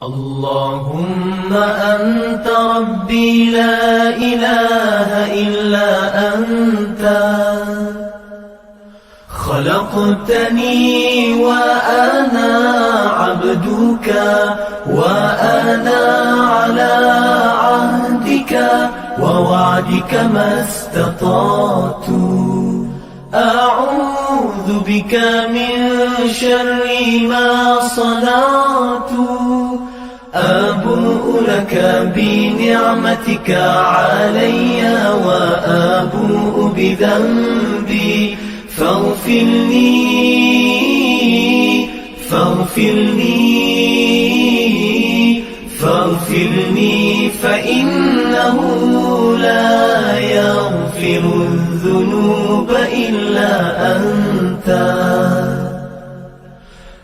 اللهم أنت ربي لا إله إلا أنت خلقتني وأنا عبدك وأنا على عهدك ووعدك ما استطعت أعوذ بك من شر ما صنعت أبوء لك بنعمتك علي وأبوء بذنبي فاغفر لي فإنه لا يغفر الذنوب إلا أنت.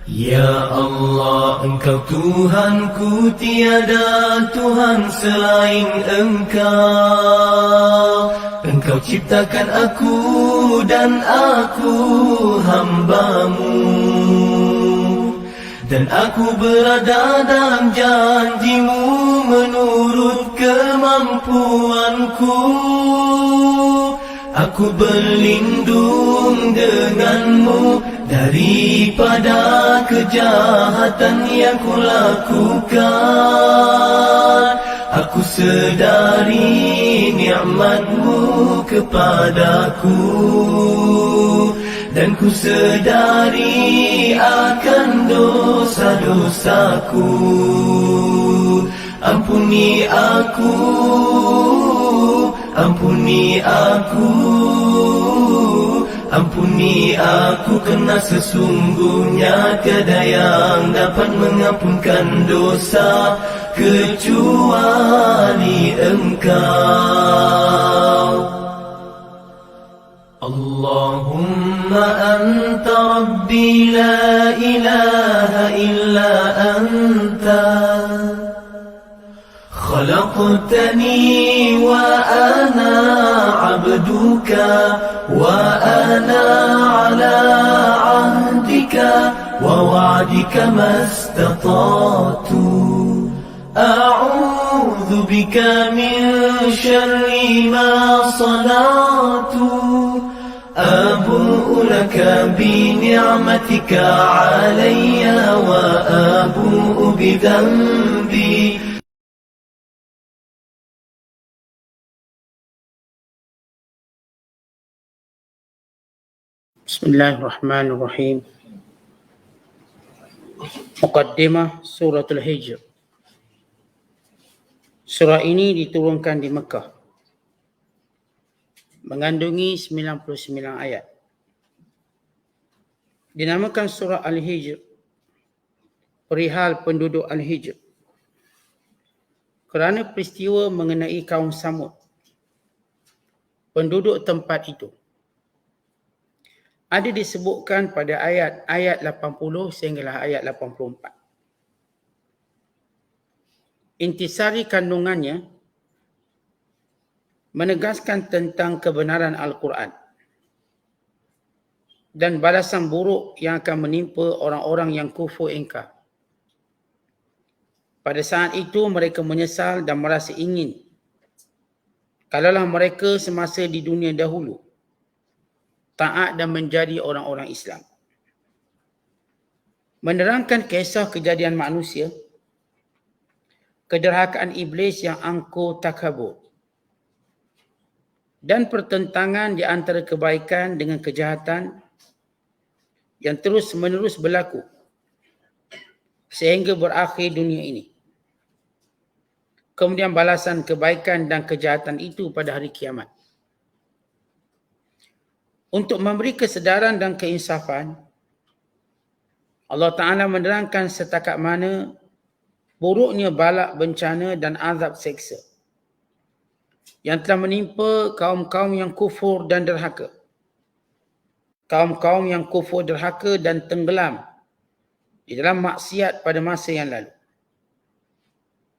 Ya Allah, Engkau Tuhanku, tiada Tuhan selain Engkau. Engkau ciptakan aku dan aku hamba-Mu, dan aku berada dalam janji-Mu menurut kemampuanku. Aku berlindung denganmu daripada kejahatan yang kulakukan. Aku sedari nikmat-Mu kepadaku, dan ku sedari akan dosa-dosaku. Ampuni aku, ampuni aku, ampuni aku, kerana sesungguhnya tiada yang dapat mengampunkan dosa kecuali Engkau. Allahumma anta rabbi la ilaha illa anta خلقتني وأنا عبدك وأنا على عهدك ووعدك ما استطعت أعوذ بك من شر ما صنعت أبوء لك بنعمتك علي وأبوء بذنبي. Bismillahirrahmanirrahim. Muqaddimah Suratul Hijr. Surah ini diturunkan di Mekah, mengandungi 99 ayat. Dinamakan Surah Al-Hijr, perihal penduduk Al-Hijr, kerana peristiwa mengenai kaum Samud, penduduk tempat itu. Ada disebutkan pada ayat 80 sehinggalah ayat 84. Intisari kandungannya menegaskan tentang kebenaran Al-Quran dan balasan buruk yang akan menimpa orang-orang yang kufur ingkar. Pada saat itu mereka menyesal dan merasa ingin kalaulah mereka semasa di dunia dahulu taat dan menjadi orang-orang Islam. Menerangkan kisah kejadian manusia, kederhakaan iblis yang angkuh takabur, dan pertentangan di antara kebaikan dengan kejahatan yang terus-menerus berlaku sehingga berakhir dunia ini. Kemudian balasan kebaikan dan kejahatan itu pada hari kiamat. Untuk memberi kesedaran dan keinsafan, Allah Ta'ala menerangkan setakat mana buruknya balak bencana dan azab seksa yang telah menimpa kaum-kaum yang kufur dan derhaka. Kaum-kaum yang kufur, derhaka dan tenggelam di dalam maksiat pada masa yang lalu.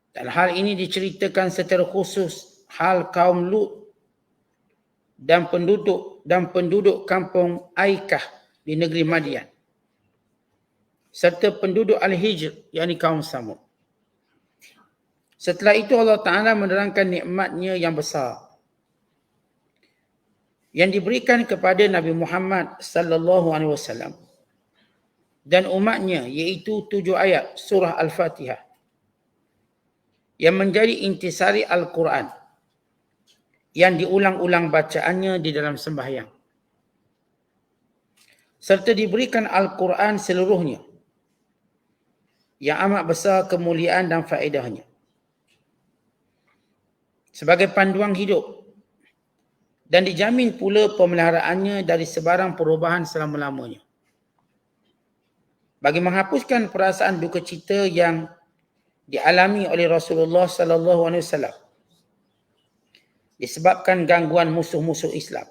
Dan hal ini diceritakan secara khusus hal kaum Lut dan penduduk kampung Aikah di negeri Madian serta penduduk Al-Hijr, yakni kaum Samud. Setelah itu Allah Ta'ala menerangkan nikmatnya yang besar yang diberikan kepada Nabi Muhammad sallallahu alaihi wasallam dan umatnya, iaitu 7 ayat surah Al-Fatihah yang menjadi intisari Al-Quran yang diulang-ulang bacaannya di dalam sembahyang, serta diberikan Al-Quran seluruhnya yang amat besar kemuliaan dan faedahnya sebagai panduan hidup, dan dijamin pula pemeliharaannya dari sebarang perubahan selama-lamanya, bagi menghapuskan perasaan duka cita yang dialami oleh Rasulullah sallallahu alaihi wasallam disebabkan gangguan musuh-musuh Islam.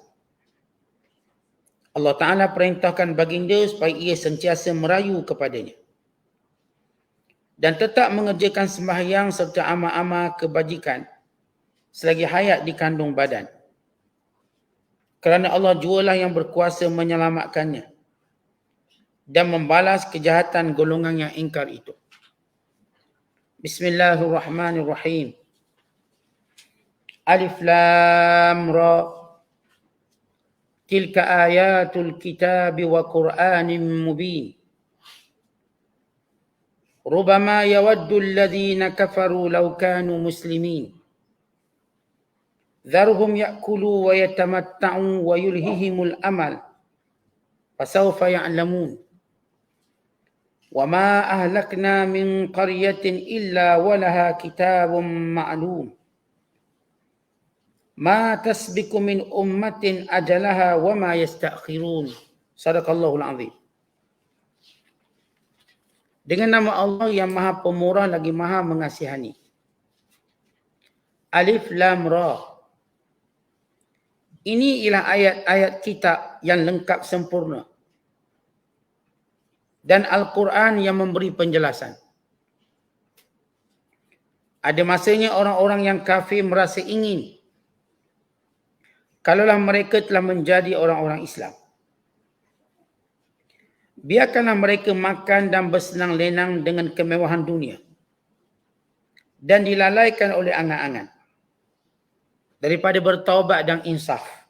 Allah Ta'ala perintahkan baginda supaya ia sentiasa merayu kepadanya dan tetap mengerjakan sembahyang serta amal-amal kebajikan selagi hayat dikandung badan, kerana Allah jualah yang berkuasa menyelamatkannya dan membalas kejahatan golongan yang ingkar itu. Bismillahirrahmanirrahim. Alif Lam Ra. Tilka ayatul kitab wa Qur'anin mubin. Rubama yawaddu alladhina kafaru law kanu muslimin. Dharhum ya'kulu wa yatamatta'u wa yulhihimul amal. Fasawfa ya'lamun. Wa ma ahlakna min qaryatin illa walaha kitabun ma'lum. Ma tasbiku min ummatin ajalaha wa ma yasta'khirun. Sadaqallahul azim. Dengan nama Allah yang Maha Pemurah lagi Maha Mengasihani. Alif Lam Ra. Ini ialah ayat-ayat kitab yang lengkap sempurna dan Al-Quran yang memberi penjelasan. Ada masanya orang-orang yang kafir merasa ingin kalaulah mereka telah menjadi orang-orang Islam. Biarkanlah mereka makan dan bersenang lenang dengan kemewahan dunia dan dilalaikan oleh angan-angan daripada bertaubat dan insaf.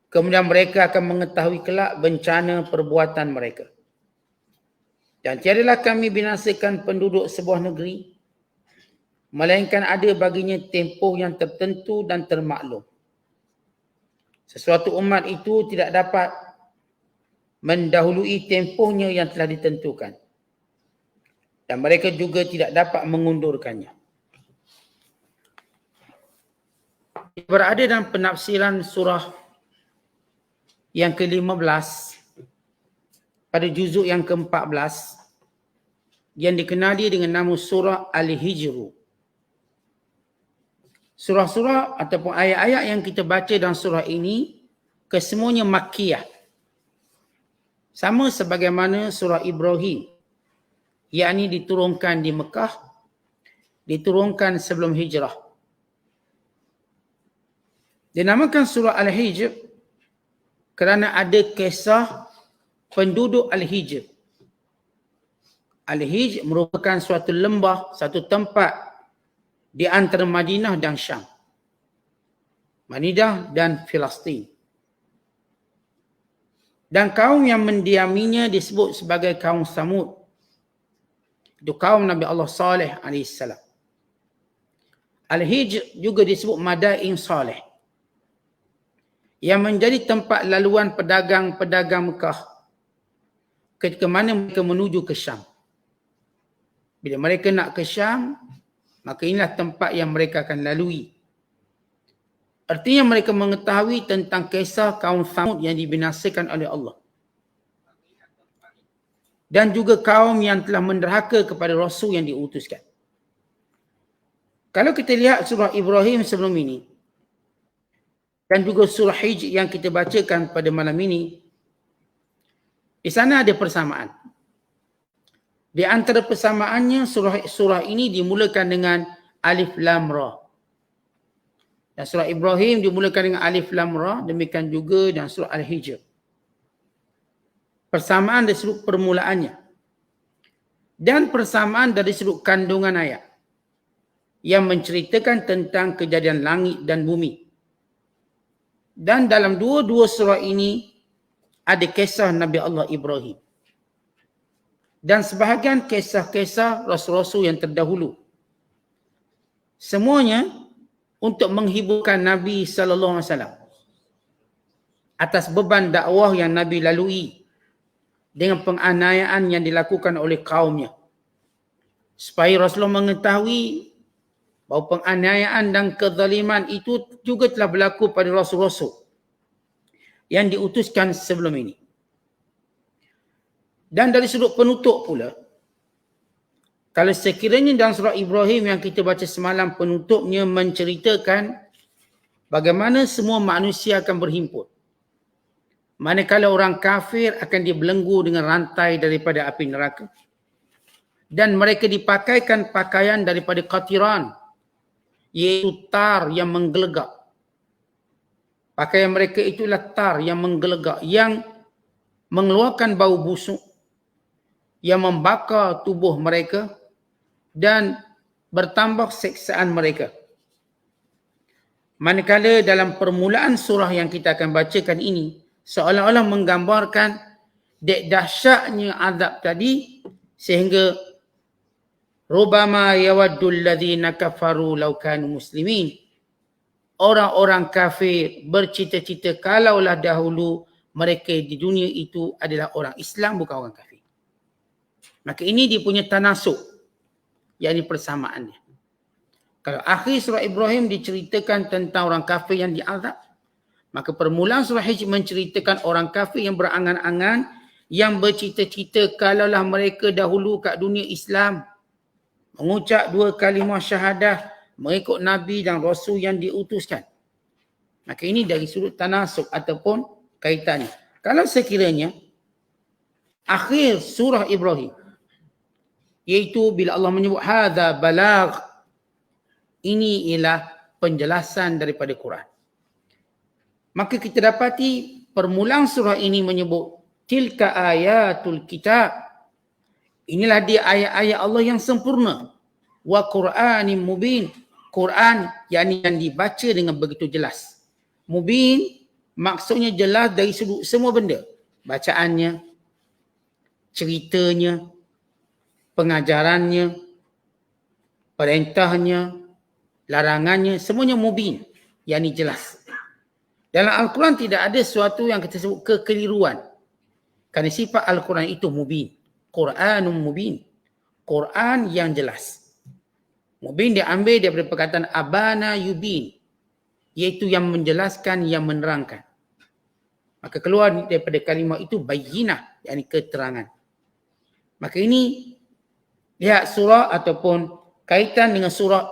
Kemudian mereka akan mengetahui kelak bencana perbuatan mereka. Dan tiadalah kami binasakan penduduk sebuah negeri, melainkan ada baginya tempoh yang tertentu dan termaklum. Sesuatu umat itu tidak dapat mendahului tempohnya yang telah ditentukan. Dan mereka juga tidak dapat mengundurkannya. Berada dalam penafsiran surah yang ke-15 pada juzuk yang ke-14 yang dikenali dengan nama surah Al-Hijr. Surah-surah ataupun ayat-ayat yang kita baca dalam surah ini kesemuanya Makkiyah. Sama sebagaimana surah Ibrahim, yakni diturunkan di Mekah, diturunkan sebelum hijrah. Dinamakan surah Al-Hijr kerana ada kisah penduduk Al-Hijr. Al-Hijr merupakan suatu lembah, satu tempat di antara Madinah dan Syam. Madinah dan Filastin. Dan kaum yang mendiaminya disebut sebagai kaum Samud. Itu kaum Nabi Allah Saleh AS. Al-Hijr juga disebut Madain Saleh, yang menjadi tempat laluan pedagang-pedagang Mekah ketika mana mereka menuju ke Syam. Bila mereka nak ke Syam, maka inilah tempat yang mereka akan lalui. Artinya mereka mengetahui tentang kisah kaum Samud yang dibinasakan oleh Allah. Dan juga kaum yang telah menderhaka kepada Rasul yang diutuskan. Kalau kita lihat surah Ibrahim sebelum ini, dan juga surah Hijr yang kita bacakan pada malam ini, di sana ada persamaan. Di antara persamaannya, surah ini dimulakan dengan Alif Lam Ra. Dan surah Ibrahim dimulakan dengan Alif Lam Ra, demikian juga dan surah Al-Hijr. persamaan dari sudut permulaannya dan persamaan dari sudut kandungan ayat yang menceritakan tentang kejadian langit dan bumi. Dan dalam dua-dua surah ini ada kisah Nabi Allah Ibrahim dan sebahagian kisah-kisah Rasul-Rasul yang terdahulu. Semuanya untuk menghiburkan Nabi SAW atas beban dakwah yang Nabi lalui dengan penganiayaan yang dilakukan oleh kaumnya. Supaya Rasulullah mengetahui bahawa penganiayaan dan kezaliman itu juga telah berlaku pada Rasul-Rasul yang diutuskan sebelum ini. Dan dari sudut penutup pula, kalau sekiranya dalam surah Ibrahim yang kita baca semalam penutupnya menceritakan bagaimana semua manusia akan berhimpun. Manakala orang kafir akan dibelenggu dengan rantai daripada api neraka. Dan mereka dipakaikan pakaian daripada qatiran, iaitu tar yang menggelegak. Pakaian mereka itulah tar yang menggelegak, yang mengeluarkan bau busuk, yang membakar tubuh mereka dan bertambah siksaan mereka. Manakala dalam permulaan surah yang kita akan bacakan ini, seolah-olah menggambarkan dahsyatnya azab tadi sehingga rubama yawaddul ladzina kafaru law kanu muslimin. Orang-orang kafir bercita-cita kalaulah dahulu mereka di dunia itu adalah orang Islam bukan orang kafir. Maka ini dia punya tanasuk, yakni persamaannya. Kalau akhir surah Ibrahim diceritakan tentang orang kafir yang diazab, maka permulaan surah Hijr menceritakan orang kafir yang berangan-angan, yang bercita-cita kalaulah mereka dahulu kat dunia Islam, mengucap 2 kalimah syahadah, mengikut Nabi dan Rasul yang diutuskan. Maka ini dari sudut tanasuk ataupun kaitannya. Kalau sekiranya akhir surah Ibrahim, iaitu bila Allah menyebut hadza balagh, ini ialah penjelasan daripada Quran. Maka kita dapati permulaan surah ini menyebut tilka ayatul kitab. Inilah dia ayat-ayat Allah yang sempurna. Wa Qur'anin mubin. Quran yang dibaca dengan begitu jelas. Mubin maksudnya jelas dari sudut semua benda. Bacaannya, ceritanya, pengajarannya, perintahnya, larangannya, semuanya mubin, yakni jelas. Dalam Al-Quran tidak ada sesuatu yang kita sebut kekeliruan. Kerana sifat Al-Quran itu mubin. Quranun mubin. Quran yang jelas. Mubin diambil daripada perkataan abana yubin, iaitu yang menjelaskan, yang menerangkan. Maka keluar daripada kalimah itu bayyinah, yakni keterangan. Maka ini lihat surah ataupun kaitan dengan surah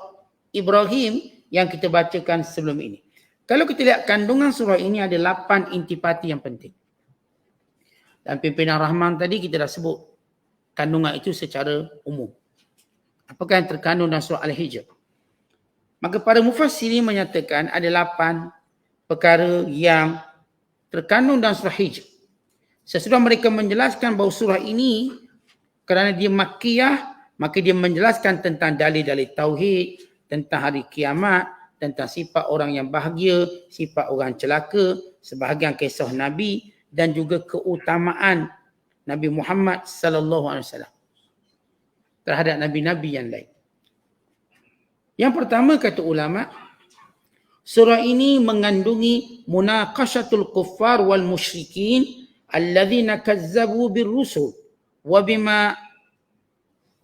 Ibrahim yang kita bacakan sebelum ini. Kalau kita lihat kandungan surah ini ada 8 intipati yang penting. Dan pimpinan Rahman tadi kita dah sebut kandungan itu secara umum. Apakah yang terkandung dalam surah Al-Hijr? Maka para mufassirin menyatakan ada 8 perkara yang terkandung dalam surah Hijr. Sesudah mereka menjelaskan bahawa surah ini kerana dia Makkiyah, maka dia menjelaskan tentang dalil-dalil tauhid, tentang hari kiamat, tentang sifat orang yang bahagia, sifat orang celaka, sebahagian kisah Nabi dan juga keutamaan Nabi Muhammad sallallahu alaihi wasallam terhadap nabi-nabi yang lain. Yang pertama kata ulama, surah ini mengandungi munaqashatul kuffar wal musyrikin alladzina kazzabu bir rusul wa bima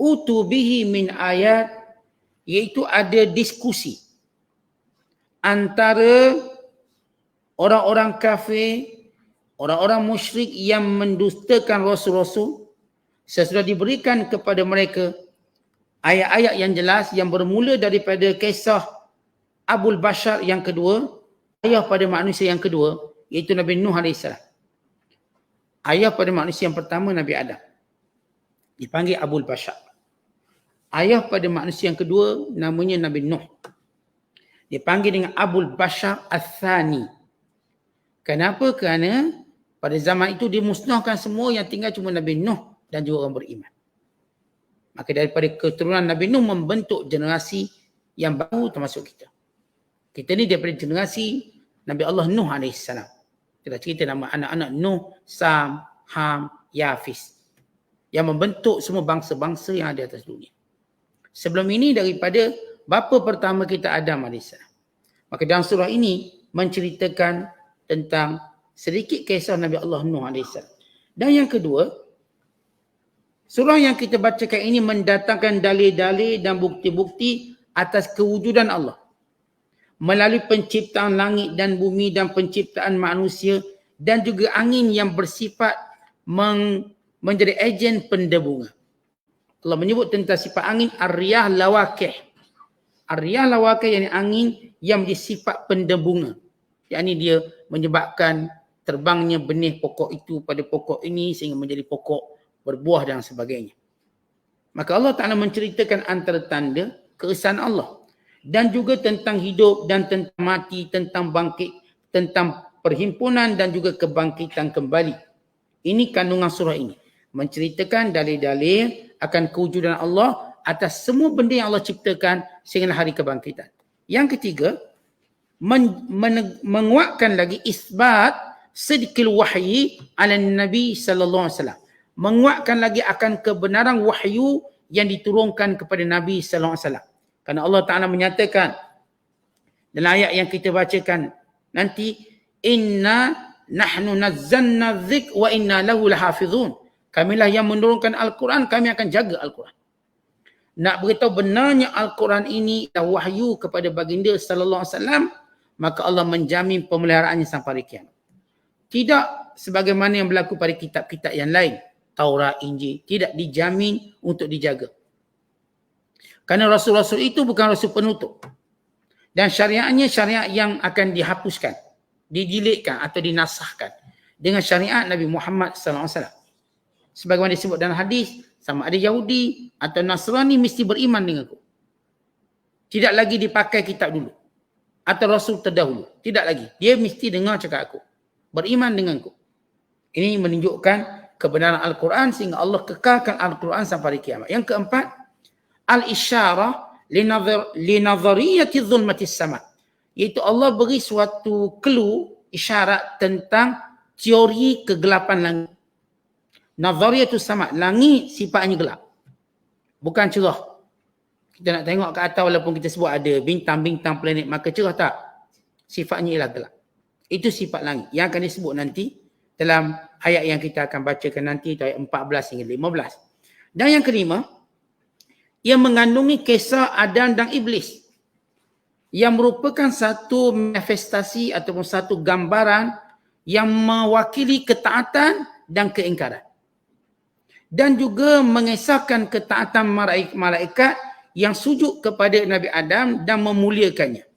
utu bihi min ayat, iaitu ada diskusi antara orang-orang kafir, orang-orang musyrik yang mendustakan Rasul-Rasul sesudah diberikan kepada mereka ayat-ayat yang jelas yang bermula daripada kisah Abul Bashar yang kedua, ayah pada manusia yang kedua, iaitu Nabi Nuh AS. Ayah pada manusia yang pertama Nabi Adam, dipanggil Abul Bashar. Ayah pada manusia yang kedua namanya Nabi Nuh, dipanggil dengan Abul Bashar Al-Thani. Kenapa? Kerana Pada zaman itu dimusnahkan semua, yang tinggal cuma Nabi Nuh dan juga orang beriman. Maka daripada keturunan Nabi Nuh membentuk generasi yang baru termasuk kita. Kita ni daripada generasi Nabi Allah Nuh AS. Kita cerita nama anak-anak Nuh, Sam, Ham, Yafis. Yang membentuk semua bangsa-bangsa yang ada atas dunia. Sebelum ini daripada bapa pertama kita Adam AS. Maka dalam surah ini menceritakan tentang sedikit kisah Nabi Allah Nuh AS. Dan yang kedua, surah yang kita bacakan ini mendatangkan dalil-dalil dan bukti-bukti atas kewujudan Allah. Melalui penciptaan langit dan bumi dan penciptaan manusia dan juga angin yang bersifat menjadi ejen pendebungan. Allah menyebut tentang sifat angin ar-riyah lawaqih. Ar-riyah lawaqih yakni angin yang bersifat pendebungan. Yakni dia menyebabkan terbangnya benih pokok itu pada pokok ini sehingga menjadi pokok berbuah dan sebagainya. Maka Allah Ta'ala menceritakan antara tanda keesaan Allah. Dan juga tentang hidup dan tentang mati, tentang bangkit, tentang perhimpunan dan juga kebangkitan kembali. Ini kandungan surah ini. Menceritakan dalil-dalil akan kewujudan Allah atas semua benda yang Allah ciptakan sehingga hari kebangkitan. Yang ketiga, menguatkan lagi isbat sidqil wahyi ala Nabi sallallahu alaihi wasallam. Menguatkan lagi akan kebenaran wahyu yang diturunkan kepada Nabi sallallahu alaihi wasallam. Kerana Allah Ta'ala menyatakan dalam ayat yang kita bacakan nanti, inna nahnu nazzalna dzik wa inna lahu lahafizun. Kamilah yang menurunkan Al-Quran, kami akan jaga Al-Quran. Nak beritahu benarnya Al-Quran ini adalah wahyu kepada baginda sallallahu alaihi wasallam, maka Allah menjamin pemeliharaannya sampai hari kiamat. Tidak sebagaimana yang berlaku pada kitab-kitab yang lain, Taurat, Injil, tidak dijamin untuk dijaga. Kerana rasul-rasul itu bukan rasul penutup. Dan syariatnya syariat yang akan dihapuskan, dijilidkan atau dinasahkan dengan syariat Nabi Muhammad SAW. Sebagaimana disebut dalam hadis, sama ada Yahudi atau Nasrani mesti beriman denganku. Tidak lagi dipakai kitab dulu atau rasul terdahulu. Tidak lagi. Dia mesti dengar cakap aku. Beriman denganku. Ini menunjukkan kebenaran Al-Quran sehingga Allah kekalkan Al-Quran sampai hari kiamat. Yang keempat, al-isyarah linazariyati zulmatis sama. Iaitu Allah beri suatu clue, isyarat tentang teori kegelapan langit. Nazariyatus sama, langit sifatnya gelap. Bukan cerah. Kita nak tengok ke atas walaupun kita sebut ada bintang-bintang planet, maka cerah tak? Sifatnya ialah gelap. Itu sifat langit yang akan disebut nanti dalam ayat yang kita akan bacakan nanti, ayat 14 hingga 15. Dan yang kelima, ia mengandungi kisah Adam dan Iblis yang merupakan satu manifestasi ataupun satu gambaran yang mewakili ketaatan dan keingkaran. Dan juga mengisahkan ketaatan malaikat yang sujud kepada Nabi Adam dan memuliakannya.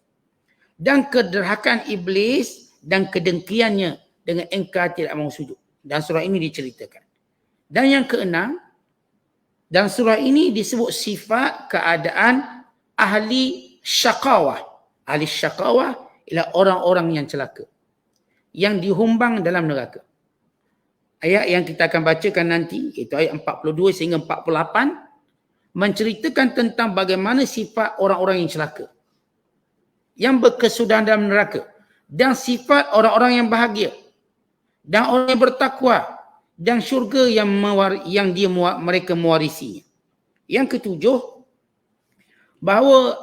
Dan kederhakaan Iblis dan kedengkiannya dengan engkar tidak mahu sujud. Dan surah ini diceritakan. Dan yang keenam, dalam surah ini disebut sifat keadaan ahli syaqawah. Ahli syaqawah ialah orang-orang yang celaka, yang dihumbang dalam neraka. Ayat yang kita akan bacakan nanti, iaitu ayat 42 sehingga 48, menceritakan tentang bagaimana sifat orang-orang yang celaka, yang berkesudahan dalam neraka, dan sifat orang-orang yang bahagia, dan orang yang bertakwa, dan syurga yang mereka mewarisinya. Yang ketujuh, bahawa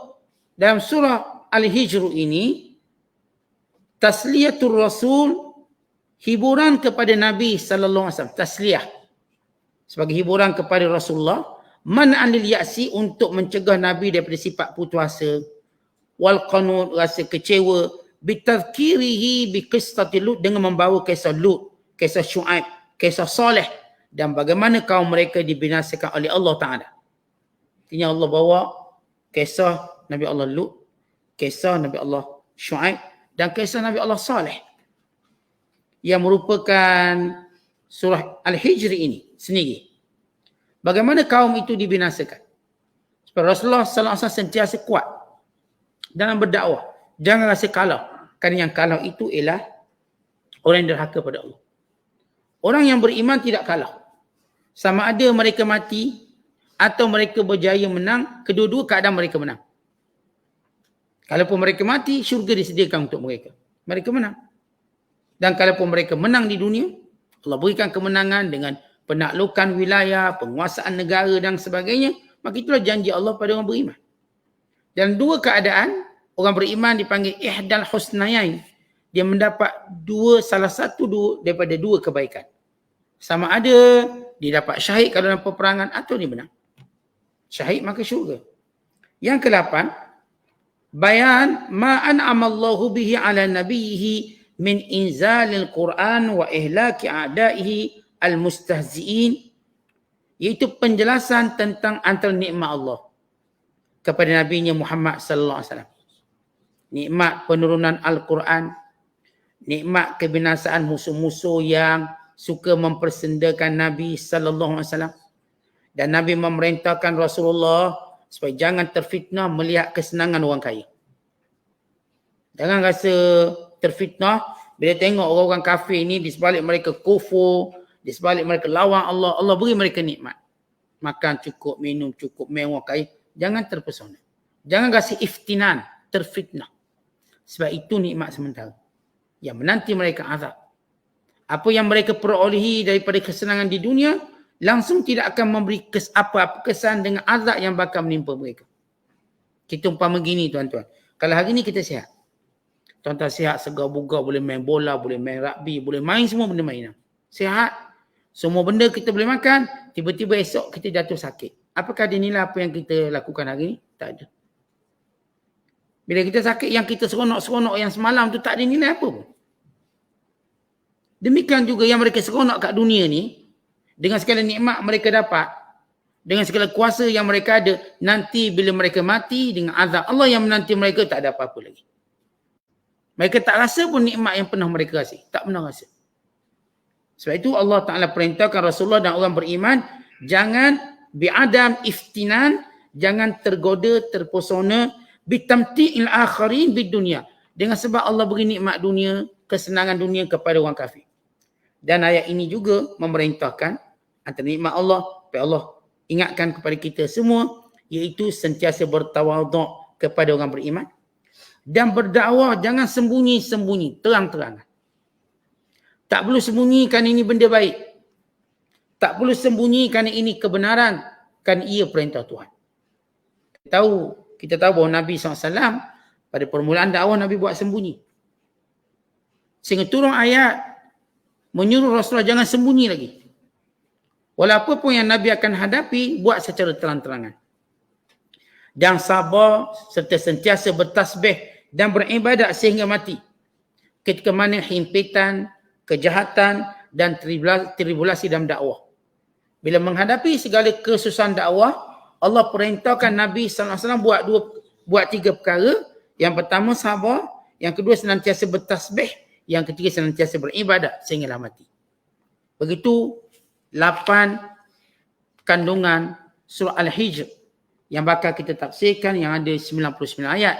dalam surah Al-Hijr ini, tasliyatul Rasul, hiburan kepada Nabi sallallahu alaihi wasallam, tasliyah sebagai hiburan kepada Rasulullah, man'anil ya'si, untuk mencegah Nabi daripada sifat putus asa, wal qanut, rasa kecewa, bitadhkirihi biqissati Lut, dengan membawa kisah Lut, kisah Syuaib, kisah Saleh, dan bagaimana kaum mereka dibinasakan oleh Allah Ta'ala. Artinya Allah bawa kisah Nabi Allah Lut, kisah Nabi Allah Syuaib, dan kisah Nabi Allah Saleh, yang merupakan surah Al-Hijr ini sendiri. Bagaimana kaum itu dibinasakan. Sebab Rasulullah sallallahu alaihi wasallam sentiasa kuat dalam berdakwah. Jangan rasa kalah. Kerana yang kalah itu ialah orang yang derhaka pada Allah. Orang yang beriman tidak kalah. Sama ada mereka mati atau mereka berjaya menang, kedua-dua keadaan mereka menang. Kalaupun mereka mati, syurga disediakan untuk mereka. Mereka menang. Dan kalaupun mereka menang di dunia, Allah berikan kemenangan dengan penaklukan wilayah, penguasaan negara dan sebagainya, maka itulah janji Allah pada orang beriman. Dan dua keadaan, orang beriman dipanggil ihdal husnayain. Dia mendapat salah satu daripada dua kebaikan. Sama ada dia dapat syahid kalau dalam peperangan atau dia menang. Syahid maka syurga. Yang ke-8, bayan ma an'amallahu bihi ala nabiyhi min inzalil Quran wa ihlaki a'daihi al-mustahzi'in, iaitu penjelasan tentang antara nikmat Allah kepada Nabi-Nya Muhammad sallallahu alaihi wasallam. Nikmat penurunan Al-Quran, nikmat kebinasaan musuh-musuh yang suka mempersendakan Nabi sallallahu alaihi wasallam, dan Nabi memerintahkan Rasulullah supaya jangan terfitnah melihat kesenangan orang kaya. Jangan rasa terfitnah bila tengok orang-orang kafir ni di sebalik mereka kufur, di sebalik mereka lawan Allah, Allah beri mereka nikmat. Makan cukup, minum cukup, mewah, kaya. Jangan terpesona. Jangan rasa iftinan, terfitnah. Sebab itu nikmat sementara yang menanti mereka azab. Apa yang mereka perolehi daripada kesenangan di dunia langsung tidak akan memberi apa-apa kesan dengan azab yang bakal menimpa mereka. Kita umpama gini tuan-tuan. Kalau hari ni kita sihat, tuan-tuan sihat, segar bugar, boleh main bola, boleh main rugby, boleh main semua benda mainan. Sihat, semua benda kita boleh makan, tiba-tiba esok kita jatuh sakit. Apakah ada nilai apa yang kita lakukan hari ni? Tak ada. Bila kita sakit, yang kita seronok-seronok yang semalam tu tak ada nilai apa pun. Demikian juga yang mereka seronok kat dunia ni, dengan segala nikmat mereka dapat, dengan segala kuasa yang mereka ada, nanti bila mereka mati dengan azab Allah yang menanti mereka, tak ada apa-apa lagi. Mereka tak rasa pun nikmat yang pernah mereka rasa. Tak pernah rasa. Sebab itu Allah Ta'ala perintahkan Rasulullah dan orang beriman, jangan bi'adam iftinan, jangan tergoda, terpesona, bitamti'il akharin bid dunia. Dengan sebab Allah beri nikmat dunia, kesenangan dunia kepada orang kafir. Dan ayat ini juga memerintahkan antara nikmat Allah, supaya Allah ingatkan kepada kita semua, iaitu sentiasa bertawaduk kepada orang beriman. Dan berdakwah jangan sembunyi-sembunyi, terang-terangan. Tak perlu sembunyikan ini benda baik. Tak perlu sembunyikan ini kebenaran, kan ia perintah Tuhan. Kita tahu bahawa Nabi SAW pada permulaan dakwah Nabi buat sembunyi. Sehingga turun ayat menyuruh Rasulullah jangan sembunyi lagi. Walaupun pun yang Nabi akan hadapi, buat secara terang-terangan. Dan sabar serta sentiasa bertasbih dan beribadat sehingga mati. Ketika mana himpitan, kejahatan dan tribulasi dalam dakwah. Bila menghadapi segala kesusahan dakwah, Allah perintahkan Nabi SAW buat 3 perkara. Yang pertama sabar, yang kedua senantiasa bertasbih, yang ketiga senantiasa beribadat sehinggalah mati. Begitu 8 kandungan surah Al-Hijr yang bakal kita tafsirkan, yang ada 99 ayat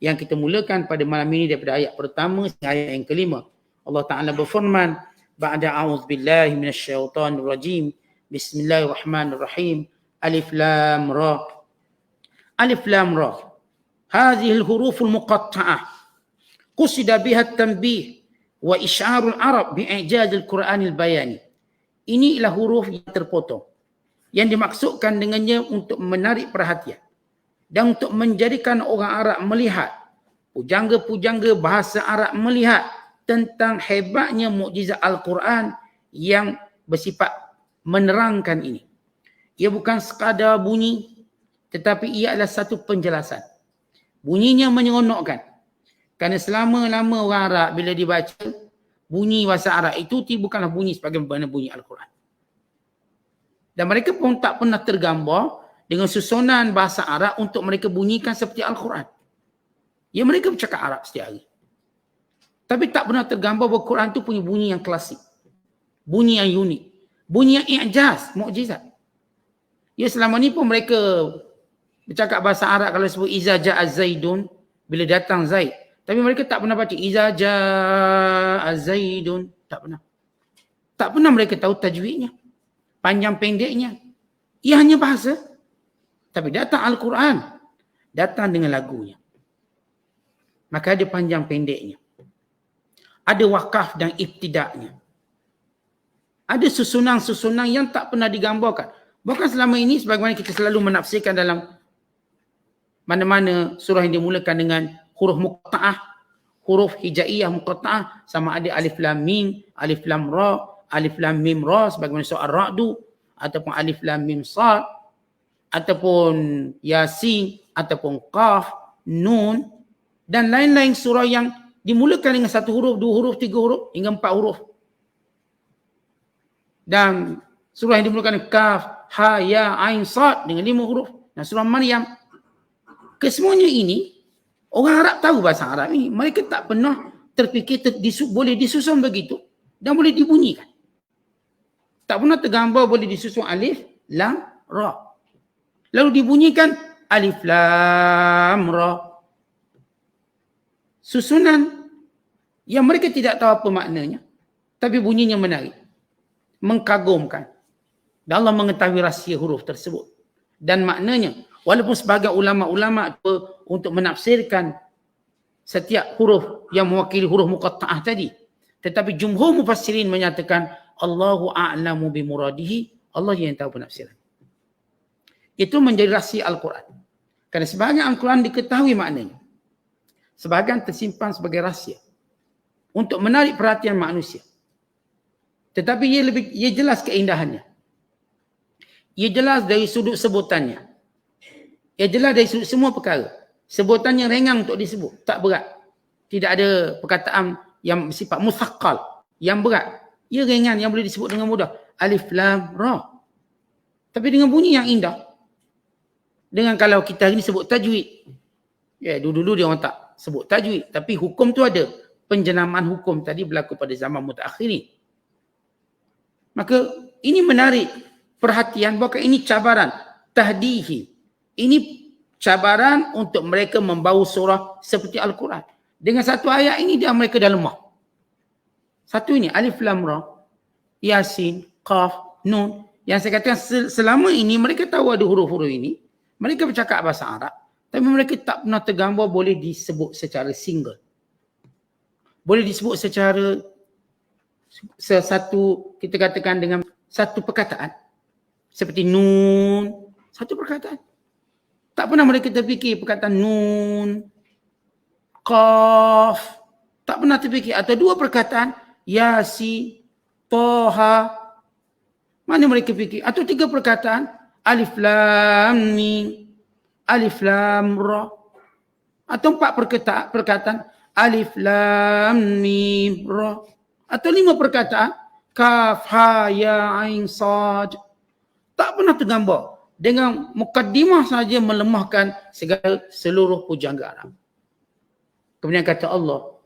yang kita mulakan pada malam ini daripada ayat pertama hingga ayat yang kelima. Allah Ta'ala berfirman, ba'da a'udzubillahi minasyaitanir rajim, bismillahirrahmanirrahim, alif lam ra. Alif lam ra. Hadhihi al-huruful muqatta'ah qusida biha at-tanbih wa isyarul Arab bi'ijazil Qur'anil bayani. Ini ialah huruf yang terpotong, yang dimaksudkan dengannya untuk menarik perhatian dan untuk menjadikan orang Arab melihat, pujangga-pujangga bahasa Arab melihat tentang hebatnya mukjizat Al-Quran yang bersifat menerangkan ini. Ia bukan sekadar bunyi, tetapi ia adalah satu penjelasan. Bunyinya menyeronokkan. Kerana selama-lama orang Arab bila dibaca bunyi bahasa Arab itu bukanlah bunyi sebagaimana bunyi Al-Quran. Dan mereka pun tak pernah tergambar dengan susunan bahasa Arab untuk mereka bunyikan seperti Al-Quran. Ya, mereka bercakap Arab setiap hari. Tapi tak pernah tergambar bahawa Quran tu punya bunyi yang klasik. Bunyi yang unik. Bunyi yang i'jaz, mukjizat. Ya, selama ni pun mereka bercakap bahasa Arab kalau sebut iza ja'a Zaidun, bila datang Zaid. Tapi mereka tak pernah baca iza ja'a Zaidun. Tak pernah. Tak pernah mereka tahu tajwidnya, panjang pendeknya. Ia hanya bahasa. Tapi datang Al-Quran, datang dengan lagunya. Maka ada panjang pendeknya. Ada wakaf dan ibtidaknya. Ada susunan-susunan yang tak pernah digambarkan. Bahkan selama ini sebagaimana kita selalu menafsirkan dalam mana-mana surah yang dimulakan dengan huruf muqatta'ah, huruf hijaiyah muqatta'ah, sama ada alif lam mim, alif lam ra, alif lam mim ra sebagaimana surah Ar-Ra'd, ataupun alif lam mim sad, ataupun Yasin, ataupun Qaf, Nun dan lain-lain surah yang dimulakan dengan satu huruf, dua huruf, tiga huruf hingga 4 huruf. Dan surah yang dimulakan dengan Kaf, Ha, Ya, Ain, Sad dengan 5 huruf. Dan surah Maryam. Kesemuanya ini, orang Arab tahu bahasa Arab ini. Mereka tak pernah terfikir boleh disusun begitu dan boleh dibunyikan. Tak pernah tergambar boleh disusun alif, lam, ra. Lalu dibunyikan alif, lam, ra. Susunan yang mereka tidak tahu apa maknanya, tapi bunyinya menarik, mengkagumkan. Dan Allah mengetahui rahsia huruf tersebut dan maknanya. Walaupun sebagai ulama-ulama untuk menafsirkan setiap huruf yang mewakili huruf muqatta'ah tadi, tetapi jumhur mufassirin menyatakan Allahu a'lamu bimuradihi, Allah yang tahu penafsiran. Itu menjadi rahsia Al-Quran. Kerana sebahagian Al-Quran diketahui maknanya, sebahagian tersimpan sebagai rahsia untuk menarik perhatian manusia. Tetapi ia jelas keindahannya. Ia jelas dari sudut sebutannya. Ia jelas dari sudut semua perkara. Sebutan yang ringan untuk disebut, tak berat. Tidak ada perkataan yang bersifat muthaqqal, yang berat. Ia ringan yang boleh disebut dengan mudah. Alif, lam, ra. Tapi dengan bunyi yang indah. Dengan kalau kita hari ini sebut tajwid. Ya, dulu-dulu dia orang tak sebut tajwid. Tapi hukum tu ada. Penjenamaan hukum tadi berlaku pada zaman mutaakhirin. Maka ini menarik perhatian bahwa ini cabaran. Tahdihi. Ini cabaran untuk mereka membawa surah seperti Al-Quran. Dengan satu ayat ini dia mereka dah lemah. Satu ini alif lam ra, Yasin, Qaf, Nun. Yang saya katakan selama ini mereka tahu ada huruf-huruf ini. Mereka bercakap bahasa Arab. Tapi mereka tak pernah tergambar boleh disebut secara single. Boleh disebut secara satu, kita katakan dengan satu perkataan. Seperti Nun. Satu perkataan. Tak pernah mereka terfikir perkataan Nun, Qaf. Tak pernah terfikir. Atau dua perkataan, Yasin, Toha. Mana mereka fikir? Atau tiga perkataan, Alif Lam Mim, Alif Lam Ra. Atau 4 perkataan, Alif Lam Mim Ra. Atau 5 perkataan, Kaf, Ha, Ya, Ain, Sad. Tak pernah tergambar. Dengan mukaddimah saja melemahkan seluruh pujangga Arab. Kemudian kata Allah,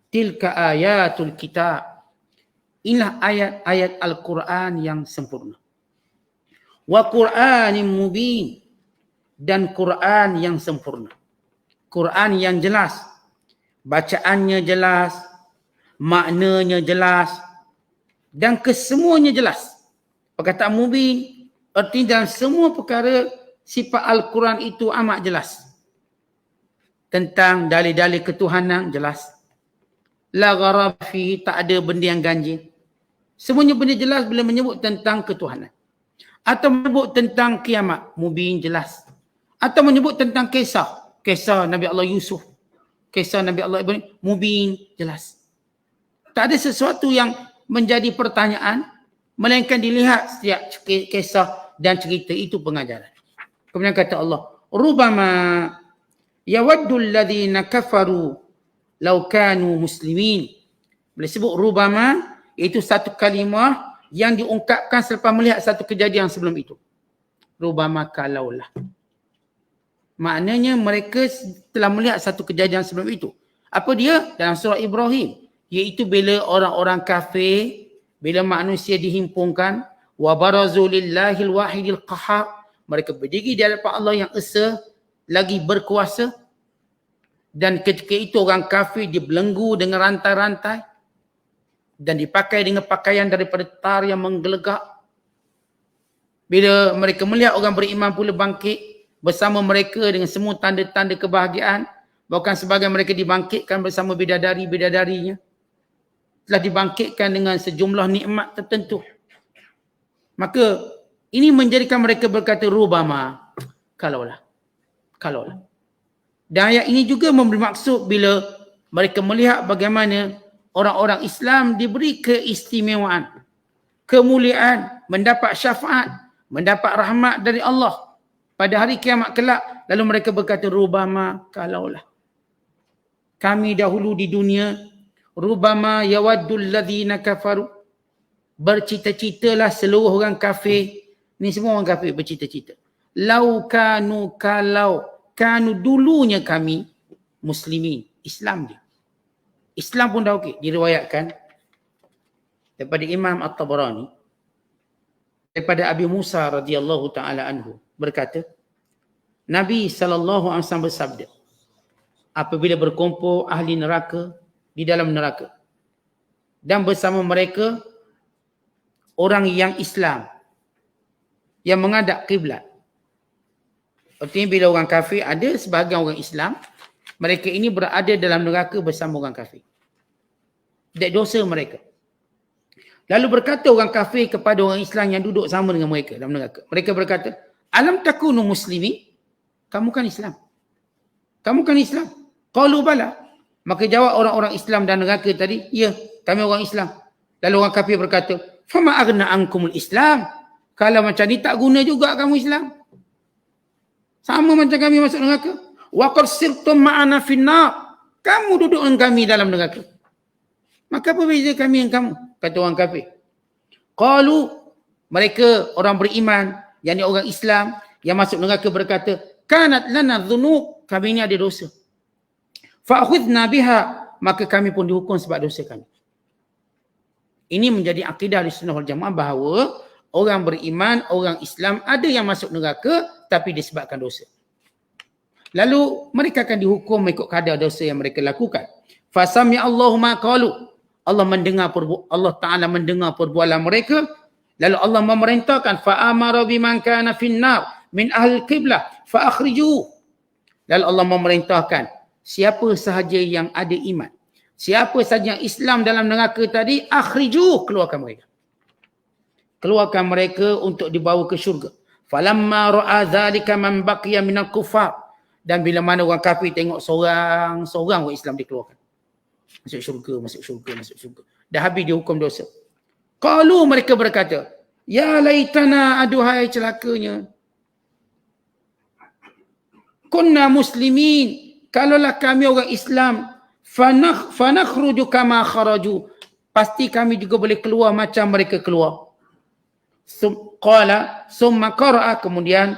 tilka ayatul kitab. Inilah ayat-ayat Al-Quran yang sempurna. Wa Qur'anin mubin. Dan Quran yang sempurna. Quran yang jelas. Bacaannya jelas. Maknanya jelas. Dan kesemuanya jelas. Perkataan mubin. Artinya dalam semua perkara sifat Al-Quran itu amat jelas. Tentang dalil-dalil ketuhanan jelas. La gharab fihi, tak ada benda yang ganjil. Semuanya benda jelas bila menyebut tentang ketuhanan. Atau menyebut tentang kiamat, mubin jelas. Atau menyebut tentang kisah Nabi Allah Yusuf, kisah Nabi Allah Ibrahim, mubin jelas. Tak ada sesuatu yang menjadi pertanyaan, melainkan dilihat setiap kisah dan cerita itu pengajaran. Kemudian kata Allah, rubama yawaddu alladhina kafaru law kanu muslimin. Bila sebut rubama, itu satu kalimah yang diungkapkan selepas melihat satu kejadian sebelum itu. Rubama kalaulah. Maknanya mereka telah melihat satu kejadian sebelum itu. Apa dia? Dalam surah Ibrahim. Iaitu bila orang-orang kafir, bila manusia dihimpunkan, wa barazu lillahil wahidil qahhar, mereka berdiri di hadapan Allah yang esa lagi berkuasa, dan ketika itu orang kafir dibelenggu dengan rantai-rantai dan dipakai dengan pakaian daripada tar yang menggelegak. Bila mereka melihat orang beriman pula bangkit bersama mereka dengan semua tanda-tanda kebahagiaan, bahkan sebagian mereka dibangkitkan bersama bidadari-bidadarinya, telah dibangkitkan dengan sejumlah nikmat tertentu. Maka ini menjadikan mereka berkata rubama, kalaulah. Dan ayat ini juga memberi maksud bila mereka melihat bagaimana orang-orang Islam diberi keistimewaan, kemuliaan, mendapat syafaat, mendapat rahmat dari Allah pada hari kiamat kelak. Lalu mereka berkata rubama, kalaulah. Kami dahulu di dunia, rubama yawaddul ladzina kafaru, bercita-citalah seluruh orang kafir. Ni semua orang kafir bercita-cita. Lau kanu, kalau kanu, dulunya kami muslimin, Islam dia. Islam pun dah okey. Diriwayatkan daripada Imam At-Tabarani, daripada Abi Musa radhiyallahu taala anhu berkata, Nabi SAW bersabda, apabila berkumpul ahli neraka di dalam neraka dan bersama mereka orang yang Islam yang menghadap kiblat. Artinya bila orang kafir, ada sebahagian orang Islam, mereka ini berada dalam neraka bersama orang kafir. Dek dosa mereka. Lalu berkata orang kafir kepada orang Islam yang duduk sama dengan mereka dalam neraka. Mereka berkata, alam takunu muslimin? Kamu kan Islam. Kamu kan Islam. Qalu bala. Maka jawab orang-orang Islam dan neraka tadi, ya, kami orang Islam. Lalu orang kafir berkata, fama aghna ankumul Islam? Kalau macam ni tak guna juga kamu Islam. Sama macam kami masuk neraka. Wa qad sirtum ma'ana finnar. Kamu duduk dengan kami dalam neraka. Maka apa beza kami dengan kamu? Kata orang kafir. Qalu, mereka orang beriman, yang ni orang Islam yang masuk neraka berkata, kanat lana dhunub, kami ni ada dosa. Fa'khudna biha, maka kami pun dihukum sebab dosa kami. Ini menjadi akidah Ahlussunnah wal Jamaah bahawa orang beriman, orang Islam ada yang masuk neraka tapi disebabkan dosa. Lalu mereka akan dihukum mengikut kadar dosa yang mereka lakukan. Fasami Allahu ma qalu. Allah Taala mendengar perbualan mereka. Lalu Allah memerintahkan fa amara biman kana finnar min ahli qiblah fa akhriju. Lalu Allah memerintahkan siapa sahaja yang ada iman, siapa sahaja yang Islam dalam neraka tadi, akhriju, keluarkan mereka. Keluarkan mereka untuk dibawa ke syurga. Falamma ra'a dzalika man baqiya minal kuffar. Dan bila mana orang kafir tengok seorang orang Islam dikeluarkan. Masuk syurga. Dah habis dihukum dosa. Qalu, mereka berkata, ya laitana, aduhai celakanya. Kunna muslimin, kalaulah kami orang Islam, fanakhruju kama kharaju, pasti kami juga boleh keluar macam mereka keluar. Qala summa qara'a, kemudian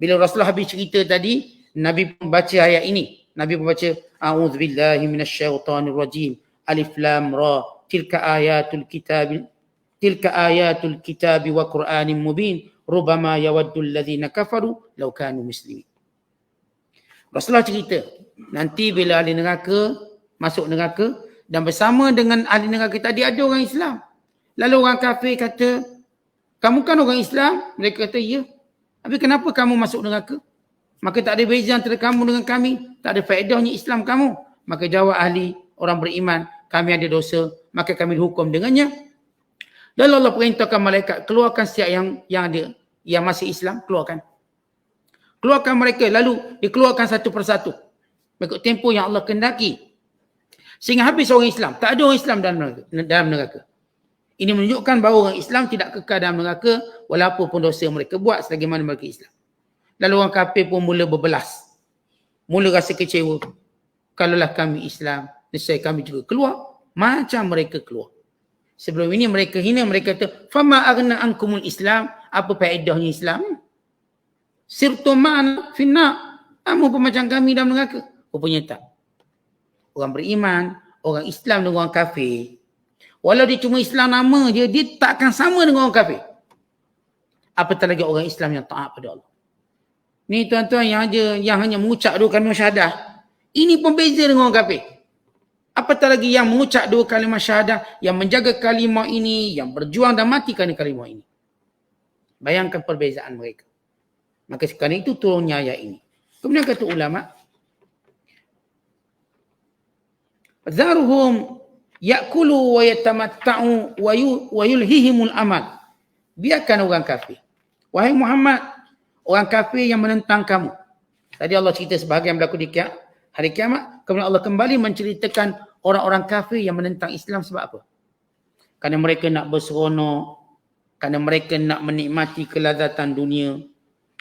bila Rasulullah habis cerita tadi, Nabi pun baca ayat ini. Nabi pun baca a'udzubillahi minasyaitonirrajim. Alif lam ra, tilka ayatul kitabi wa qur'anin mubin, rubama yawaddul ladzina kafaru law kanu muslimin. Rasulullah cerita, nanti bila ahli neraka masuk neraka dan bersama dengan ahli neraka tadi ada orang Islam. Lalu orang kafir kata, kamu kan orang Islam? Mereka kata, ya. Tapi kenapa kamu masuk neraka? Maka tak ada beza antara kamu dengan kami. Tak ada faedahnya Islam kamu. Maka jawab ahli orang beriman, kami ada dosa, maka kami dihukum dengannya. Lalu Allah perintahkan malaikat, keluarkan setiap yang ada, yang masih Islam, keluarkan. Keluarkan mereka, lalu dikeluarkan satu persatu. Mengikut tempoh yang Allah kehendaki. Sehingga habis orang Islam. Tak ada orang Islam dalam neraka. Ini menunjukkan bahawa orang Islam tidak kekal dalam neraka walaupun pun dosa mereka buat selagi mana mereka Islam. Lalu orang kafir pun mula berbelas. Mula rasa kecewa. Kalaulah kami Islam, nescaya kami juga keluar macam mereka keluar. Sebelum ini mereka hina, mereka kata, fama aghna ankumul Islam, apa faedahnya Islam? Sirtum ma'ana finna, kamu pun macam kami dalam neraka. Rupanya tak. Orang beriman, orang Islam dengan orang kafir, walau dia cuma Islam nama je, dia tak akan sama dengan orang kafir. Apatah lagi orang Islam yang taat pada Allah. Ni tuan-tuan yang hanya mengucap dua kalimah syahadah, ini pun beza dengan orang kafir. Apatah lagi yang mengucap 2 kalimah syahadah, yang menjaga kalimah ini, yang berjuang dan mati kerana kalimah ini. Bayangkan perbezaan mereka. Maka sekarang itu turunnya ayat ini. Kemudian kata ulama, Zarhum ya'kulu wa yatamatta'u wa yulhihimul amal. Biarkan orang kafir. Wahai Muhammad, orang kafir yang menentang kamu. Tadi Allah cerita sebahagian berlaku di hari kiamat. Kemudian Allah kembali menceritakan orang-orang kafir yang menentang Islam sebab apa? Kerana mereka nak berseronok, kerana mereka nak menikmati kelazatan dunia.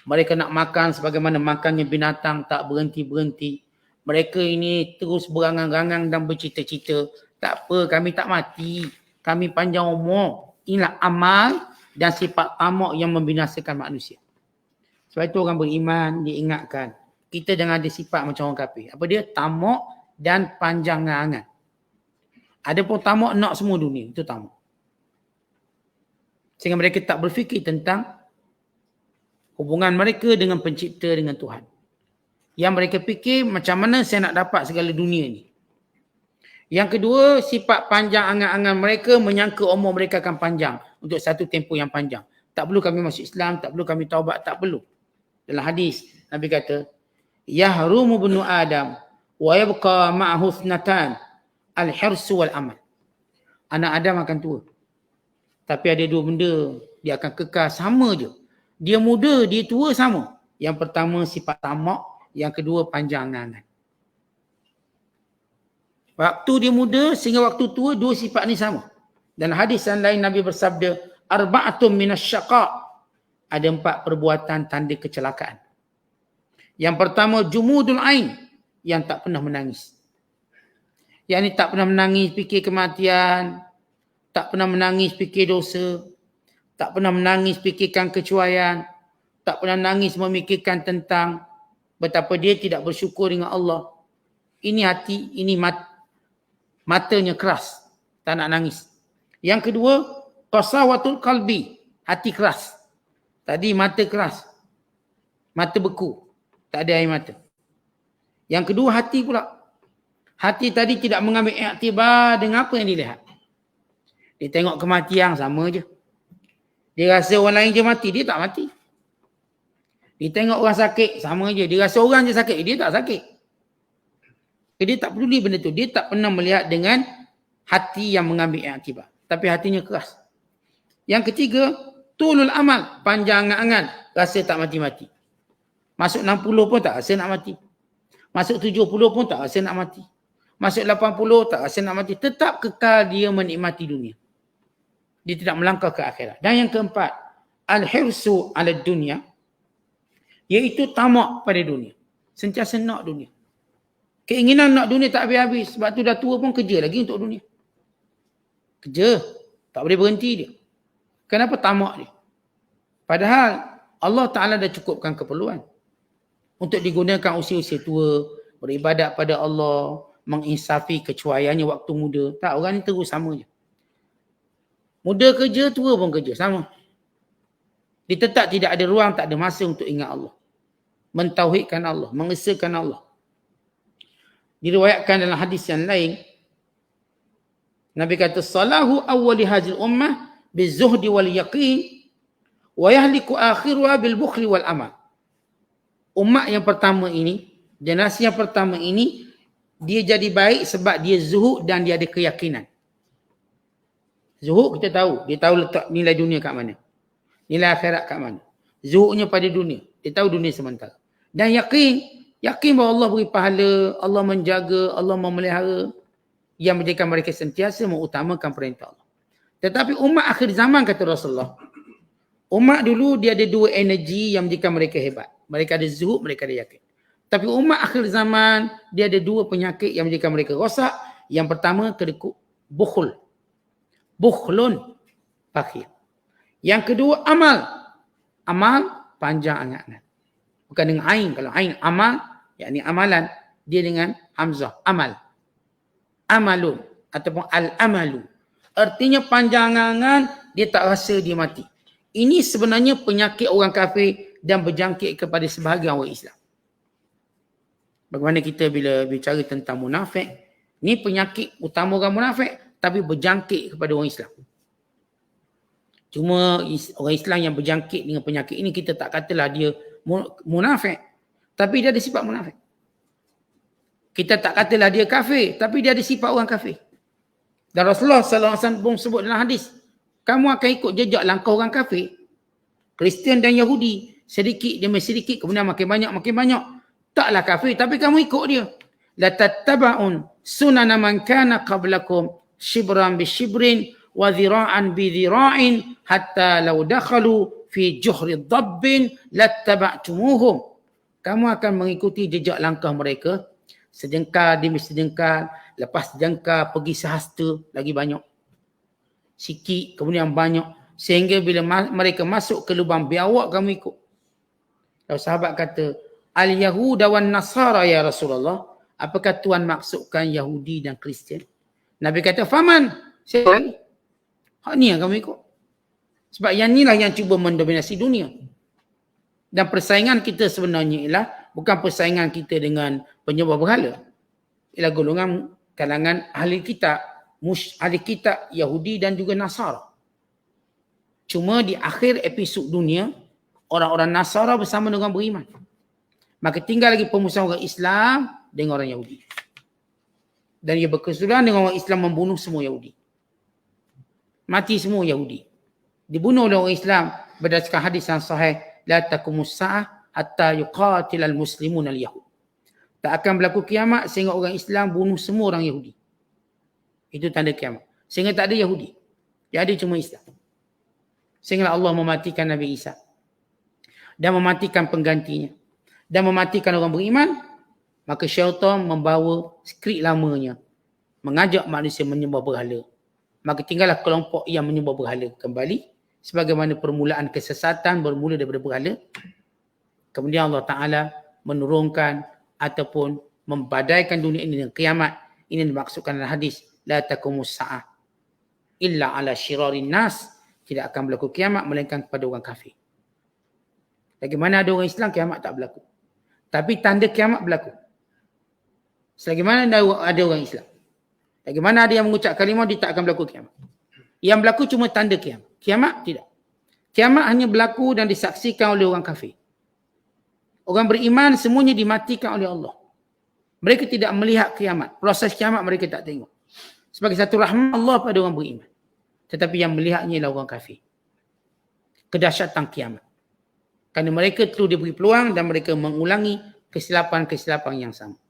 Mereka nak makan sebagaimana makannya binatang, tak berhenti-berhenti. Mereka ini terus berangang-angang dan bercita-cita. Tak apa, kami tak mati. Kami panjang umur. Inilah amal dan sifat tamak yang membinasakan manusia. Sebab itu orang beriman diingatkan. Kita jangan ada sifat macam orang kafir. Apa dia? Tamak dan panjang angan. Ada pun tamak nak semua dunia. Itu tamak. Sehingga mereka tak berfikir tentang hubungan mereka dengan pencipta, dengan Tuhan. Yang mereka fikir macam mana saya nak dapat segala dunia ni. Yang kedua, sifat panjang angan-angan mereka menyangka umur mereka akan panjang untuk satu tempoh yang panjang. Tak perlu kami masuk Islam, tak perlu kami taubat, tak perlu. Dalam hadis, Nabi kata, Yahrumu ibnu Adam wa yabqa ma'ahu thnatan al-hirsu wal amal. Anak Adam akan tua. Tapi ada 2 benda, dia akan kekal sama je. Dia muda, dia tua sama. Yang pertama sifat tamak, yang kedua panjang angan. Waktu dia muda sehingga waktu tua, 2 sifat ni sama. Dan hadis yang lain Nabi bersabda, arba'atum minasyaqa. Ada 4 perbuatan tanda kecelakaan. Yang pertama jumudul ain, yang tak pernah menangis. Yang ni tak pernah menangis fikir kematian, tak pernah menangis fikir dosa, tak pernah menangis fikirkan kecuaian, tak pernah menangis memikirkan tentang betapa dia tidak bersyukur dengan Allah. Ini hati, ini matanya keras, tak nak nangis. Yang kedua, qasawatul qalbi, hati keras. Tadi mata keras, mata beku, tak ada air mata. Yang kedua, hati pula. Hati tadi tidak mengambil iktibar dengan apa yang dilihat. Dia tengok kematian sama je. Dia rasa orang lain je mati, dia tak mati. Dia tengok orang sakit, sama je. Dia rasa orang je sakit, dia tak sakit. Dia tak peduli benda tu. Dia tak pernah melihat dengan hati yang mengambil iktibar. Tapi hatinya keras. Yang ketiga, tulul amal, panjang angan-angan, rasa tak mati-mati. Masuk 60 pun tak rasa nak mati. Masuk 70 pun tak rasa nak mati. Masuk 80 tak rasa nak mati. Tetap kekal dia menikmati dunia. Dia tidak melangkah ke akhirat. Dan yang keempat, al-hirsu ala dunia, iaitu tamak pada dunia. Sentiasa nak dunia. Keinginan nak dunia tak habis-habis. Sebab tu dah tua pun kerja lagi untuk dunia. Kerja. Tak boleh berhenti dia. Kenapa tamak dia? Padahal Allah Ta'ala dah cukupkan keperluan. Untuk digunakan usia-usia tua, beribadat pada Allah, menginsafi kecuaiannya waktu muda. Tak, orang ni terus sama je. Muda kerja, tua pun kerja, sama. Dia tetap tidak ada ruang, tak ada masa untuk ingat Allah. Mentauhidkan Allah, mengesahkan Allah. Diriwayatkan dalam hadis yang lain, Nabi kata, salahu awwali hazil ummah bizuhdi wal yaqin wa yahliku akhiruha bil bukhli wal amal. Umat yang pertama ini, generasi yang pertama ini, dia jadi baik sebab dia zuhud dan dia ada keyakinan. Zuhud kita tahu, dia tahu letak nilai dunia kat mana. Nilai akhirat kat mana. Zuhudnya pada dunia, dia tahu dunia sementara. Dan yakin bahawa Allah beri pahala, Allah menjaga, Allah memelihara, yang menjadikan mereka sentiasa mengutamakan perintah Allah. Tetapi umat akhir zaman, kata Rasulullah, umat dulu dia ada 2 energi yang menjadikan mereka hebat. Mereka ada zuhud, mereka ada yakin. Tapi umat akhir zaman, dia ada 2 penyakit yang menjadikan mereka rosak. Yang pertama, kedekut, bukhl. Bukhlun, bakhil. Yang kedua, amal. Amal, panjang angan-angan. Bukan dengan ain. Kalau ain, amal, yakni amalan. Dia dengan hamzah, amal. Amalun, ataupun al-amalu. Artinya panjang angan, dia tak rasa dia mati. Ini sebenarnya penyakit orang kafir dan berjangkit kepada sebahagian orang Islam. Bagaimana kita bila bicara tentang munafik, Ni penyakit utama orang munafik tapi berjangkit kepada orang Islam. Cuma orang Islam yang berjangkit dengan penyakit ini kita tak katalah dia munafik. Tapi dia ada sifat munafik. Kita tak katalah dia kafir. Tapi dia ada sifat orang kafir. Dan Rasulullah SAW pun sebut dalam hadis. Kamu akan ikut jejak langkah orang kafir. Kristian dan Yahudi. Sedikit demi sedikit. Kemudian makin banyak. Taklah kafir. Tapi kamu ikut dia. La tattaba'un sunana man kana qablakum. Shibran bi shibrin. Wa dhira'an bi dhira'in. Hatta law dakhalu fi juhri dhabbin. Lattaba'tumuhum. Kamu akan mengikuti jejak langkah mereka. Sejengkal demi sejengkal. Lepas sejengkal pergi sehasta lagi banyak. Sikit kemudian banyak. Sehingga bila mereka masuk ke lubang biawak kamu ikut. Lalu sahabat kata, Al-Yahuda wan Nasara ya Rasulullah. Apakah Tuhan maksudkan Yahudi dan Kristian? Nabi kata, Faman. Siapa lagi? Hak ni yang kamu ikut. Sebab yang inilah yang cuba mendominasi dunia. Dan persaingan kita sebenarnya ialah bukan persaingan kita dengan penyembah berhala. Ialah golongan kalangan ahli kitab, ahli kitab Yahudi dan juga Nasara. Cuma di akhir episod dunia, orang-orang Nasara bersama dengan beriman. Maka tinggal lagi pemusuhan orang Islam dengan orang Yahudi. Dan ia berkesudahan dengan orang Islam membunuh semua Yahudi. Mati semua Yahudi. Dibunuh oleh orang Islam berdasarkan hadis yang sahih. La taqumus sa'ah hatta yuqatilal muslimun al-yahud. Tak akan berlaku kiamat sehingga orang Islam bunuh semua orang Yahudi. Itu tanda kiamat. Sehingga tak ada Yahudi. Dia ada cuma Islam. Sehingga Allah mematikan Nabi Isa. Dan mematikan penggantinya. Dan mematikan orang beriman. Maka syaitan membawa skrip lamanya. Mengajak manusia menyembah berhala. Maka tinggallah kelompok yang menyembah berhala kembali. Sebagaimana permulaan kesesatan bermula daripada berhala. Kemudian Allah Ta'ala menurunkan ataupun membadaikan dunia ini dengan kiamat. Ini dimaksudkan dalam hadis. La taqumus sa'ah illa ala syirarin nas. Tidak akan berlaku kiamat melainkan kepada orang kafir. Bagaimana ada orang Islam, kiamat tak berlaku. Tapi tanda kiamat berlaku. Selagi mana ada orang Islam. Bagaimana ada yang mengucap kalimah, dia tak akan berlaku kiamat. Yang berlaku cuma tanda kiamat. Kiamat tidak. Kiamat hanya berlaku dan disaksikan oleh orang kafir. Orang beriman semuanya dimatikan oleh Allah. Mereka tidak melihat kiamat. Proses kiamat mereka tak tengok. Sebagai satu rahmat Allah pada orang beriman. Tetapi yang melihatnya ialah orang kafir. Kedahsyatan kiamat. Kerana mereka perlu diberi peluang dan mereka mengulangi kesilapan-kesilapan yang sama.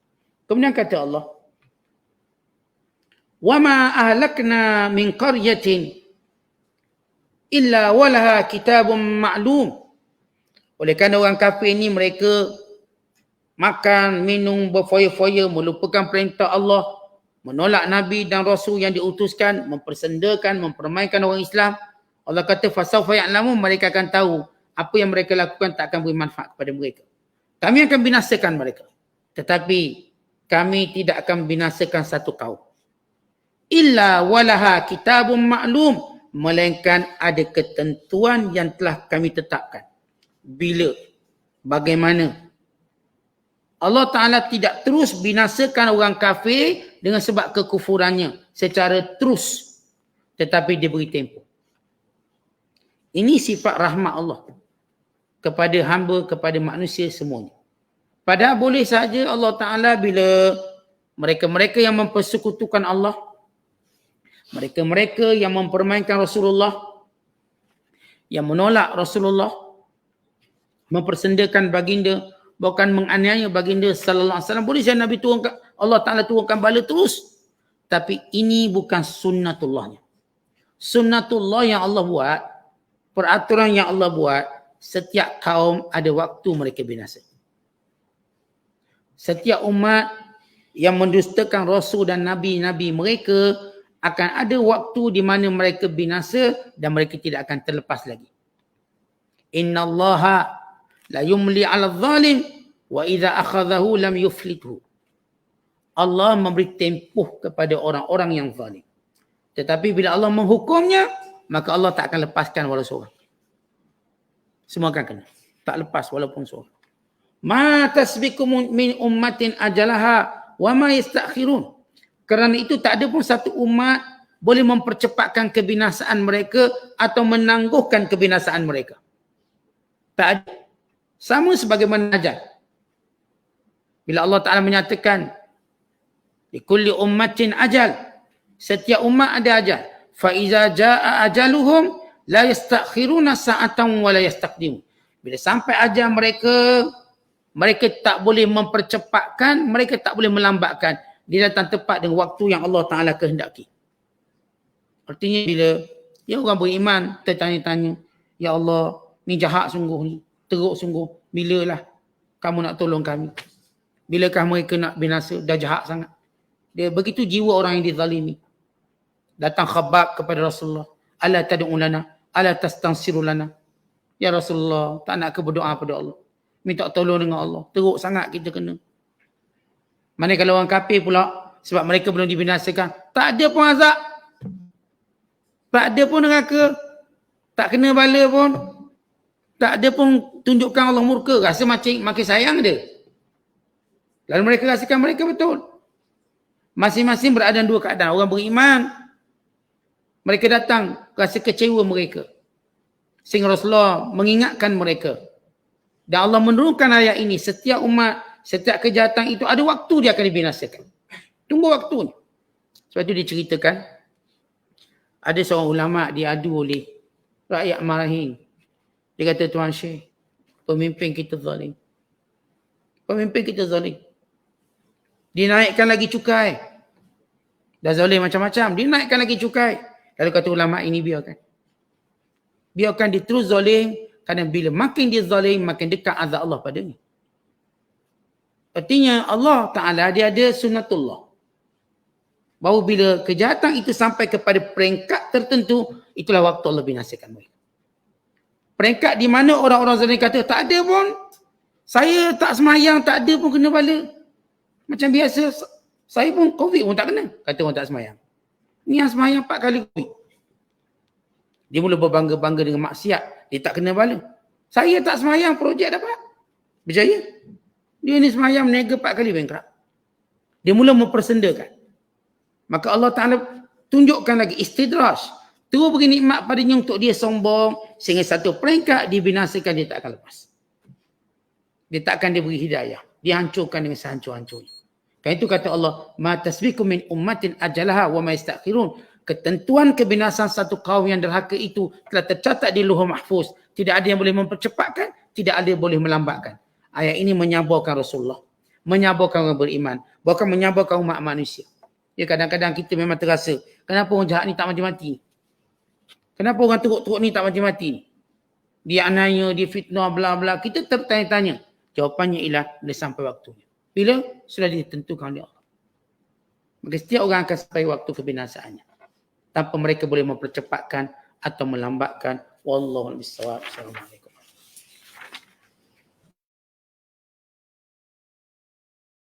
Kemudian kata Allah, وَمَا أَهْلَكْنَا مِنْ قَرْيَةٍ illa walaha kitabun ma'lum. Oleh kerana orang kafir ini mereka makan, minum, berfoya-foya, melupakan perintah Allah, menolak Nabi dan Rasul yang diutuskan, mempersendakan, mempermainkan orang Islam. Allah kata fasawfa ya'lamun, mereka akan tahu apa yang mereka lakukan tak akan beri manfaat kepada mereka. Kami akan binasakan mereka. Tetapi kami tidak akan binasakan satu kaum. Illa walaha kitabun ma'lum. Melainkan ada ketentuan yang telah kami tetapkan. Bila, bagaimana. Allah Ta'ala tidak terus binasakan orang kafir dengan sebab kekufurannya secara terus. Tetapi dia beri tempoh. Ini sifat rahmat Allah kepada hamba, kepada manusia semuanya. Padahal boleh saja Allah Ta'ala bila mereka-mereka yang mempersekutukan Allah, mereka-mereka yang mempermainkan Rasulullah, yang menolak Rasulullah, mempersendakan baginda, bukan menganiaya baginda sallallahu alaihi wasallam. Boleh saja Nabi turunkan, Allah Ta'ala turunkan bala terus. Tapi ini bukan sunnatullahnya. Sunnatullah yang Allah buat, peraturan yang Allah buat, setiap kaum ada waktu mereka binasa. Setiap umat yang mendustakan Rasul dan Nabi-Nabi mereka, akan ada waktu di mana mereka binasa dan mereka tidak akan terlepas lagi. Innallaha la yumli 'alal zalim wa idza akhadhahu lam yuflithu. Allah memberi tempoh kepada orang-orang yang zalim. Tetapi bila Allah menghukumnya, maka Allah tak akan lepaskan walau seorang. Semua akan kena. Tak lepas walaupun seorang. Ma tasbiqu min ummatin ajalaha wa ma yastakhirun. Kerana itu tak ada pun satu umat boleh mempercepatkan kebinasaan mereka atau menangguhkan kebinasaan mereka. Tak ada. Sama sebagaimana ajal. Bila Allah Ta'ala menyatakan, likulli ummatin ajal. Setiap umat ada ajal. Fa'iza ja'a ajaluhum la yastakhiruna sa'atan wa la yastaqdimun. Bila sampai ajal mereka, mereka tak boleh mempercepatkan, mereka tak boleh melambatkan. Dia datang tepat dengan waktu yang Allah Ta'ala kehendaki. Artinya bila ya orang beriman tertanya-tanya, ya Allah, ni jahat sungguh ni, teruk sungguh, bilalah kamu nak tolong kami? Bilakah mereka nak binasa? Dah jahat sangat. Dia begitu jiwa orang yang dizalimi. Datang Khabbab kepada Rasulullah. Ala tad'u lana, ala tastansiru lana. Ya Rasulullah, tak nak ke berdoa pada Allah? Minta tolong dengan Allah. Teruk sangat kita kena. Mana kalau orang kafir pula, sebab mereka belum dibinasakan, tak ada pun azab. Tak ada pun neraka. Tak kena bala pun. Tak ada pun tunjukkan Allah murka. Rasa makin sayang dia. Lalu mereka rasakan mereka betul. Masing-masing berada dalam dua keadaan. Orang beriman, mereka datang rasa kecewa mereka. Sehingga Rasulullah mengingatkan mereka. Dan Allah menurunkan ayat ini. Setiap umat, setiap kejahatan itu ada waktu dia akan dibinasakan. Tunggu waktu ni. Sebab itu diceritakan. Ada seorang ulama diadu oleh rakyat marahin. Dia kata, Tuan Syekh, pemimpin kita zalim. Pemimpin kita zalim. Dinaikkan lagi cukai. Dah zalim macam-macam. Dinaikkan lagi cukai. Lalu kata ulama ini biarkan. Biarkan dia terus zalim. Kerana bila makin dia zalim, makin dekat azab Allah padanya. Artinya Allah Ta'ala dia ada sunnatullah. Bahawa bila kejahatan itu sampai kepada peringkat tertentu, itulah waktu Allah binasakan mereka. Peringkat di mana orang-orang zalim kata, tak ada pun. Saya tak semayang, tak ada pun kena bala. Macam biasa, saya pun COVID pun tak kena. Kata orang tak semayang. Ni yang semayang 4 kali COVID. Dia mula berbangga-bangga dengan maksiat. Dia tak kena bala. Saya tak semayang, projek dapat. Berjaya. Dia ni semayang, menega 4 kali bankrupt. Dia mula mempersendakan. Maka Allah Ta'ala tunjukkan lagi istidraj. Terus beri nikmat padanya untuk dia sombong. Sehingga satu peringkat dibinasakan, dia tak akan lepas. Dia tak akan diberi hidayah. Dia hancurkan dengan sehancur-hancurnya. Kan itu kata Allah, ma tasbiqu min ummatin ajalaha wa ma yastakhirun. Ketentuan kebinasan satu kaum yang derhaka itu telah tercatat di Lauhul Mahfuz. Tidak ada yang boleh mempercepatkan, tidak ada yang boleh melambatkan. Ayat ini menyabarkan Rasulullah, menyabarkan orang beriman, bahkan menyabarkan umat manusia. Ya, kadang-kadang kita memang terasa, kenapa orang jahat ni tak mati-mati? Kenapa orang teruk-teruk ni tak mati-mati? Dia aniaya, dia fitnah, bla bla. Kita tertanya-tanya. Jawapannya ialah bila sampai waktunya. Bila sudah ditentukan oleh Allah. Maka setiap orang akan sampai waktu kebinasaannya. Tanpa mereka boleh mempercepatkan atau melambatkan. Wallahu a'lam bishawab. Assalamualaikum.